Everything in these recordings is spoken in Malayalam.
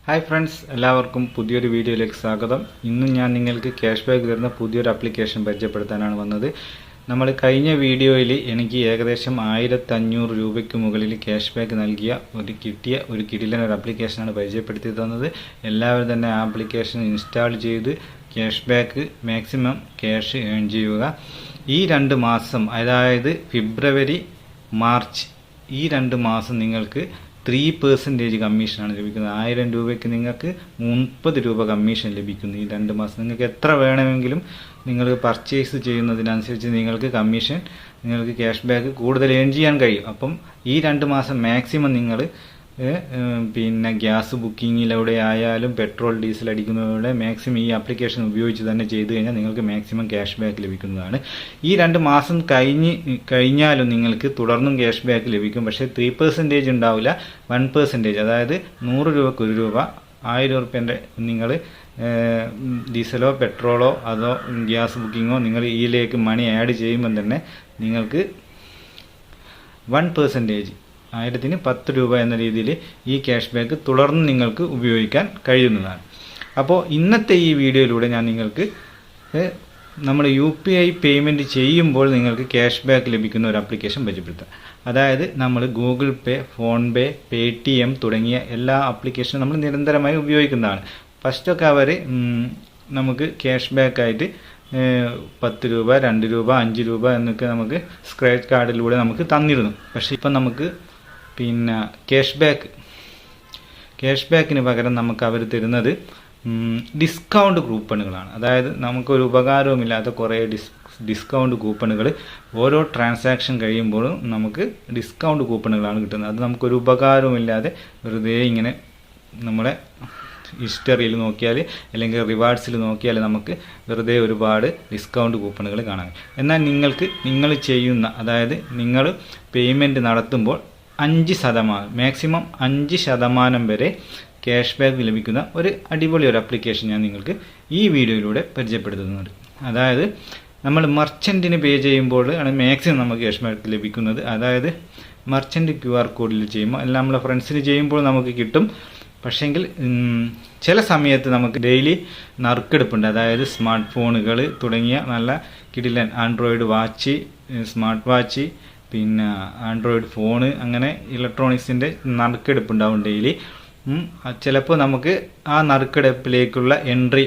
ഹായ് ഫ്രണ്ട്സ്, എല്ലാവർക്കും പുതിയൊരു വീഡിയോയിലേക്ക് സ്വാഗതം. ഇന്ന് ഞാൻ നിങ്ങൾക്ക് ക്യാഷ് ബാക്ക് തരുന്ന പുതിയൊരു ആപ്ലിക്കേഷൻ പരിചയപ്പെടുത്താനാണ് വന്നത്. നമ്മൾ കഴിഞ്ഞ വീഡിയോയിൽ എനിക്ക് ഏകദേശം 1500 രൂപയ്ക്ക് മുകളിൽ ക്യാഷ് ബാക്ക് നൽകിയ ഒരു കിടിലൻ ആപ്ലിക്കേഷനാണ് പരിചയപ്പെടുത്തി തന്നത്. എല്ലാവരും തന്നെ ആ ആപ്ലിക്കേഷൻ ഇൻസ്റ്റാൾ ചെയ്ത് cash back maximum cash earn ചെയ്യുക. ഈ 2 മാസം, അതായത് ഫെബ്രുവരി മാർച്ച്, ഈ 2 മാസം നിങ്ങൾക്ക് 3% കമ്മീഷനാണ് ലഭിക്കുന്നത്. 1000 രൂപയ്ക്ക് നിങ്ങൾക്ക് 30 രൂപ കമ്മീഷൻ ലഭിക്കുന്നു. ഈ 2 മാസം നിങ്ങൾക്ക് എത്ര വേണമെങ്കിലും നിങ്ങൾ പർച്ചേസ് ചെയ്യുന്നതിനനുസരിച്ച് നിങ്ങൾക്ക് ക്യാഷ് ബാക്ക് കൂടുതൽ ഏൺ ചെയ്യാൻ കഴിയും. അപ്പം ഈ 2 മാസം മാക്സിമം നിങ്ങൾ ഗ്യാസ് ബുക്കിങ്ങിലൂടെ ആയാലും പെട്രോൾ ഡീസൽ അടിക്കുന്നതിലൂടെ മാക്സിമം ഈ ആപ്ലിക്കേഷൻ ഉപയോഗിച്ച് തന്നെ ചെയ്തു കഴിഞ്ഞാൽ നിങ്ങൾക്ക് മാക്സിമം ക്യാഷ് ബാക്ക് ലഭിക്കുന്നതാണ്. ഈ 2 മാസം കഴിഞ്ഞാലും നിങ്ങൾക്ക് തുടർന്നും ക്യാഷ് ബാക്ക് ലഭിക്കും. പക്ഷേ 3% ഉണ്ടാവില്ല, 1%. അതായത് 100 രൂപക്ക് 1 രൂപ, 1000 രൂപേൻ്റെ നിങ്ങൾ ഡീസലോ പെട്രോളോ അതോ ഗ്യാസ് ബുക്കിങ്ങോ നിങ്ങൾ ഇതിലേക്ക് മണി ആഡ് ചെയ്യുമ്പോൾ തന്നെ നിങ്ങൾക്ക് 1%, 1000-ന് 10 രൂപ എന്ന രീതിയിൽ ഈ ക്യാഷ് ബാക്ക് തുടർന്ന് നിങ്ങൾക്ക് ഉപയോഗിക്കാൻ കഴിയുന്നതാണ്. അപ്പോൾ ഇന്നത്തെ ഈ വീഡിയോയിലൂടെ ഞാൻ നിങ്ങൾക്ക് നമ്മൾ UPI പേയ്മെൻറ്റ് ചെയ്യുമ്പോൾ നിങ്ങൾക്ക് ക്യാഷ് ബാക്ക് ലഭിക്കുന്ന ഒരു ആപ്ലിക്കേഷൻ പരിചയപ്പെടുത്താം. അതായത് നമ്മൾ ഗൂഗിൾ പേ, ഫോൺ പേ, പേടിഎം തുടങ്ങിയ എല്ലാ ആപ്ലിക്കേഷനും നമ്മൾ നിരന്തരമായി ഉപയോഗിക്കുന്നതാണ്. ഫസ്റ്റൊക്കെ അവർ നമുക്ക് ക്യാഷ് ബാക്കായിട്ട് 10 രൂപ, 2 രൂപ, 5 രൂപ എന്നൊക്കെ നമുക്ക് സ്ക്രാച്ച് കാർഡിലൂടെ നമുക്ക് തന്നിരുന്നു. പക്ഷേ ഇപ്പം നമുക്ക് ക്യാഷ് ബാക്കിന് പകരം നമുക്ക് അവർ തരുന്നത് ഡിസ്കൗണ്ട് കൂപ്പണുകളാണ്. അതായത് നമുക്കൊരു ഉപകാരവുമില്ലാത്ത കുറേ ഡിസ്കൗണ്ട് കൂപ്പണുകൾ ഓരോ ട്രാൻസാക്ഷൻ കഴിയുമ്പോഴും നമുക്ക് ഡിസ്കൗണ്ട് കൂപ്പണുകളാണ് കിട്ടുന്നത്. അത് നമുക്കൊരു ഉപകാരവുമില്ലാതെ വെറുതെ ഇങ്ങനെ നമ്മുടെ ഹിസ്റ്ററിയിൽ നോക്കിയാൽ അല്ലെങ്കിൽ റിവാർഡ്സിൽ നോക്കിയാൽ നമുക്ക് വെറുതെ ഒരുപാട് ഡിസ്കൗണ്ട് കൂപ്പണുകൾ കാണാം. എന്നാൽ നിങ്ങൾ ചെയ്യുന്ന, അതായത് നിങ്ങൾ പേയ്മെൻറ്റ് നടത്തുമ്പോൾ 5%, മാക്സിമം 5% വരെ ക്യാഷ് ബാക്ക് ലഭിക്കുന്ന ഒരു അടിപൊളി ആപ്ലിക്കേഷൻ ഞാൻ നിങ്ങൾക്ക് ഈ വീഡിയോയിലൂടെ പരിചയപ്പെടുത്തുന്നുണ്ട്. അതായത് നമ്മൾ മർച്ചൻറ്റിന് പേ ചെയ്യുമ്പോൾ ആണ് മാക്സിമം നമുക്ക് ക്യാഷ് ബാക്ക് ലഭിക്കുന്നത്. അതായത് മർച്ചൻറ്റ് QR കോഡിൽ ചെയ്യുമ്പോൾ, അല്ല നമ്മളെ ഫ്രണ്ട്സിന് ചെയ്യുമ്പോൾ നമുക്ക് കിട്ടും. പക്ഷേങ്കിൽ ചില സമയത്ത് നമുക്ക് ഡെയിലി നറുക്കെടുപ്പുണ്ട്. അതായത് സ്മാർട്ട് ഫോണുകൾ തുടങ്ങിയ നല്ല കിടിലൻ Android watch, smart watch, Android phone, അങ്ങനെ ഇലക്ട്രോണിക്സിൻ്റെ നറുക്കെടുപ്പുണ്ടാവും ഡെയിലി. ചിലപ്പോൾ നമുക്ക് ആ നറുക്കെടുപ്പിലേക്കുള്ള എൻട്രി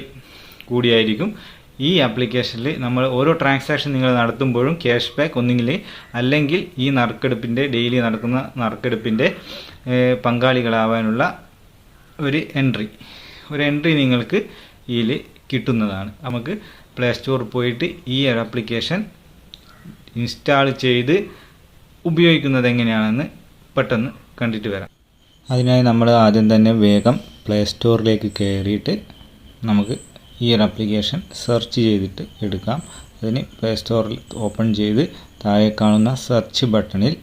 കൂടിയായിരിക്കും ഈ ആപ്ലിക്കേഷനിൽ. നമ്മൾ ഓരോ ട്രാൻസാക്ഷൻ നിങ്ങൾ നടത്തുമ്പോഴും ക്യാഷ് ബാക്ക് ഒന്നുകിൽ അല്ലെങ്കിൽ ഈ ഡെയിലി നടക്കുന്ന നറുക്കെടുപ്പിൻ്റെ പങ്കാളികളാവാനുള്ള ഒരു എൻട്രി നിങ്ങൾക്ക് ഇതിൽ കിട്ടുന്നതാണ്. നമുക്ക് പ്ലേ സ്റ്റോറിൽ പോയിട്ട് ഈ ആപ്ലിക്കേഷൻ ഇൻസ്റ്റാൾ ചെയ്ത് ഉപയോഗിക്കുന്നത് എങ്ങനെയാണെന്ന് പെട്ടെന്ന് കണ്ടിട്ട് വരാം. അതിനായി നമ്മൾ ആദ്യം തന്നെ വേഗം പ്ലേ സ്റ്റോറിലേക്ക് കയറിയിട്ട് നമുക്ക് ഈ ഒരു ആപ്ലിക്കേഷൻ സെർച്ച് ചെയ്തിട്ട് എടുക്കാം. അതിന് പ്ലേ സ്റ്റോറിൽ ഓപ്പൺ ചെയ്ത് താഴെ കാണുന്ന സെർച്ച് ബട്ടണിൽ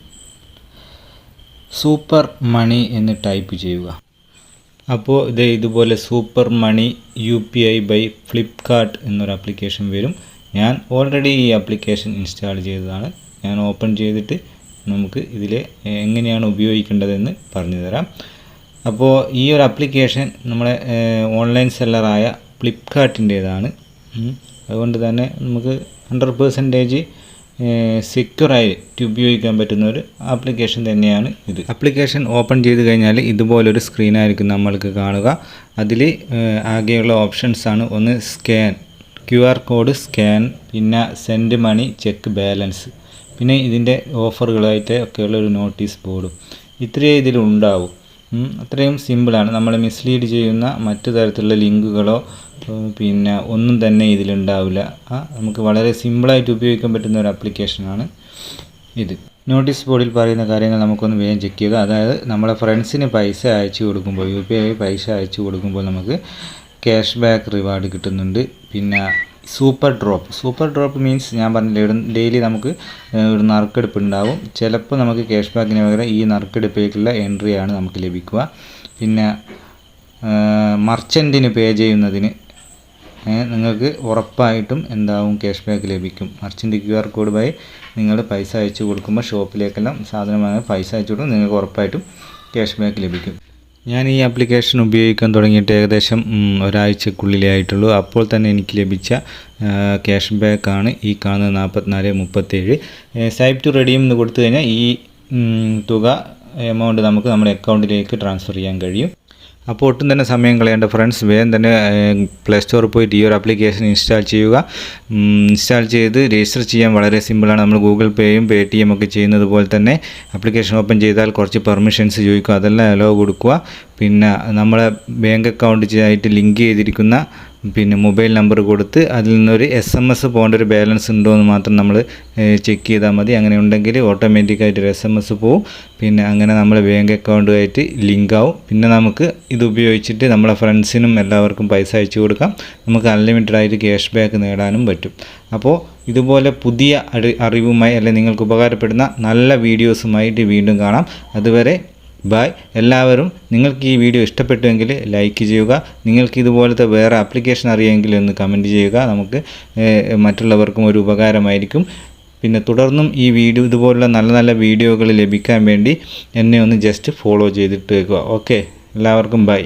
സൂപ്പർ മണി എന്ന് ടൈപ്പ് ചെയ്യുക. അപ്പോൾ ഇതുപോലെ super money UPI by Flipkart എന്നൊരു ആപ്ലിക്കേഷൻ വരും. ഞാൻ ഓൾറെഡി ഈ ആപ്ലിക്കേഷൻ ഇൻസ്റ്റാൾ ചെയ്തതാണ്. ഞാൻ ഓപ്പൺ ചെയ്തിട്ട് നമുക്ക് ഇതിൽ എങ്ങനെയാണ് ഉപയോഗിക്കേണ്ടതെന്ന് പറഞ്ഞു തരാം. അപ്പോൾ ഈ ഒരു ആപ്ലിക്കേഷൻ നമ്മളെ ഓൺലൈൻ സെല്ലറായ ഫ്ലിപ്കാർട്ടിൻ്റേതാണ്. അതുകൊണ്ട് തന്നെ നമുക്ക് 100% സെക്യൂറായിട്ട് ഉപയോഗിക്കാൻ പറ്റുന്ന ഒരു ആപ്ലിക്കേഷൻ തന്നെയാണ് ഇത്. ആപ്ലിക്കേഷൻ ഓപ്പൺ ചെയ്ത് കഴിഞ്ഞാൽ ഇതുപോലൊരു സ്ക്രീനായിരിക്കും നമ്മൾക്ക് കാണുക. അതിൽ ആകെയുള്ള ഓപ്ഷൻസാണ്: ഒന്ന് QR കോഡ് സ്കാൻ, പിന്നെ സെൻഡ് മണി, ചെക്ക് ബാലൻസ്, പിന്നെ ഇതിൻ്റെ ഓഫറുകളായിട്ട് ഒക്കെയുള്ള ഒരു നോട്ടീസ് ബോർഡും. ഇത്രയേ ഇതിലുണ്ടാവും. അത്രയും സിമ്പിളാണ്. നമ്മളെ മിസ്ലീഡ് ചെയ്യുന്ന മറ്റു തരത്തിലുള്ള ലിങ്കുകളോ ഒന്നും തന്നെ ഇതിലുണ്ടാവില്ല. നമുക്ക് വളരെ സിമ്പിളായിട്ട് ഉപയോഗിക്കാൻ പറ്റുന്ന ഒരു ആപ്ലിക്കേഷനാണ് ഇത്. നോട്ടീസ് ബോർഡിൽ പറയുന്ന കാര്യങ്ങൾ നമുക്കൊന്ന് വേഗം ചെക്ക് ചെയ്യുക. അതായത് നമ്മളെ ഫ്രണ്ട്സിന് പൈസ അയച്ചു കൊടുക്കുമ്പോൾ, UPI പൈസ അയച്ചു കൊടുക്കുമ്പോൾ നമുക്ക് ക്യാഷ് ബാക്ക് റിവാർഡ് കിട്ടുന്നുണ്ട്. പിന്നെ സൂപ്പർ ഡ്രോപ്പ് മീൻസ് ഞാൻ പറഞ്ഞില്ല, ഡെയിലി നമുക്ക് ഒരു നറുക്കെടുപ്പ് ഉണ്ടാവും. ചിലപ്പോൾ നമുക്ക് ക്യാഷ് ബാക്കിന് പകരം ഈ നറുക്കെടുപ്പിലേക്കുള്ള എൻട്രിയാണ് നമുക്ക് ലഭിക്കുക. പിന്നെ മർച്ചൻറ്റിന് പേ ചെയ്യുന്നതിന് നിങ്ങൾക്ക് ഉറപ്പായിട്ടും ക്യാഷ് ബാക്ക് ലഭിക്കും. മർച്ചൻറ്റ് QR കോഡ് വഴി നിങ്ങൾ പൈസ അയച്ചു കൊടുക്കുമ്പോൾ ഷോപ്പിലേക്കെല്ലാം സാധനമായി പൈസ അയച്ചു കൊടുക്കും, നിങ്ങൾക്ക് ഉറപ്പായിട്ടും ക്യാഷ് ബാക്ക് ലഭിക്കും. ഞാൻ ഈ ആപ്ലിക്കേഷൻ ഉപയോഗിക്കാൻ തുടങ്ങിയിട്ട് ഏകദേശം ഒരാഴ്ചക്കുള്ളിലേ ആയിട്ടുള്ളൂ. അപ്പോൾ തന്നെ എനിക്ക് ലഭിച്ച ക്യാഷ് ബാക്കാണ് ഈ കാണുന്ന 44.37. സ്വൈപ്പ് ടു റെഡീം എന്ന് കൊടുത്തു കഴിഞ്ഞാൽ ഈ തുക എമൗണ്ട് നമുക്ക് നമ്മുടെ അക്കൗണ്ടിലേക്ക് ട്രാൻസ്ഫർ ചെയ്യാൻ കഴിയും. അപ്പോൾ ഒട്ടും തന്നെ സമയം കളയേണ്ട ഫ്രണ്ട്സ്, വേഗം തന്നെ പ്ലേ സ്റ്റോറിൽ പോയിട്ട് ഈ ഒരു ആപ്ലിക്കേഷൻ ഇൻസ്റ്റാൾ ചെയ്യുക. ഇൻസ്റ്റാൾ ചെയ്ത് രജിസ്റ്റർ ചെയ്യാൻ വളരെ സിമ്പിളാണ്. നമ്മൾ ഗൂഗിൾ പേയും പേടിഎം ഒക്കെ ചെയ്യുന്നത് പോലെ തന്നെ ആപ്ലിക്കേഷൻ ഓപ്പൺ ചെയ്താൽ കുറച്ച് പെർമിഷൻസ് ചോദിക്കും, അതെല്ലാം അലോ കൊടുക്കുക. പിന്നെ നമ്മളെ ബാങ്ക് അക്കൗണ്ട് ആയിട്ട് ലിങ്ക് ചെയ്തിരിക്കുന്ന മൊബൈൽ നമ്പർ കൊടുത്ത് അതിൽ നിന്നൊരു SMS പോകേണ്ട ഒരു ബാലൻസ് ഉണ്ടോ എന്ന് മാത്രം നമ്മൾ ചെക്ക് ചെയ്താൽ മതി. അങ്ങനെ ഉണ്ടെങ്കിൽ ഓട്ടോമാറ്റിക്കായിട്ടൊരു SMS പോവും. അങ്ങനെ നമ്മൾ ബാങ്ക് അക്കൗണ്ടുമായിട്ട് ലിങ്ക് ആവും. പിന്നെ നമുക്ക് ഇത് ഉപയോഗിച്ചിട്ട് നമ്മളെ ഫ്രണ്ട്സിനും എല്ലാവർക്കും പൈസ അയച്ചു കൊടുക്കാം. നമുക്ക് അൺലിമിറ്റഡ് ആയിട്ട് ക്യാഷ് ബാക്ക് നേടാനും പറ്റും. അപ്പോൾ ഇതുപോലെ പുതിയ അറിവുമായി അല്ലെങ്കിൽ നിങ്ങൾക്ക് ഉപകാരപ്പെടുന്ന നല്ല വീഡിയോസുമായിട്ട് വീണ്ടും കാണാം. അതുവരെ ബൈ. എല്ലാവരും നിങ്ങൾക്ക് ഈ വീഡിയോ ഇഷ്ടപ്പെട്ടുവെങ്കിൽ ലൈക്ക് ചെയ്യുക. നിങ്ങൾക്ക് ഇതുപോലത്തെ വേറെ ആപ്ലിക്കേഷൻ അറിയാമെങ്കിൽ ഒന്ന് കമൻറ്റ് ചെയ്യുക. നമുക്ക് മറ്റുള്ളവർക്കും ഒരു ഉപകാരമായിരിക്കും. തുടർന്നും ഈ വീഡിയോ ഇതുപോലുള്ള നല്ല നല്ല വീഡിയോകൾ ലഭിക്കാൻ വേണ്ടി എന്നെ ഒന്ന് ജസ്റ്റ് ഫോളോ ചെയ്തിട്ട് വെക്കുക. ഓക്കെ, എല്ലാവർക്കും ബൈ.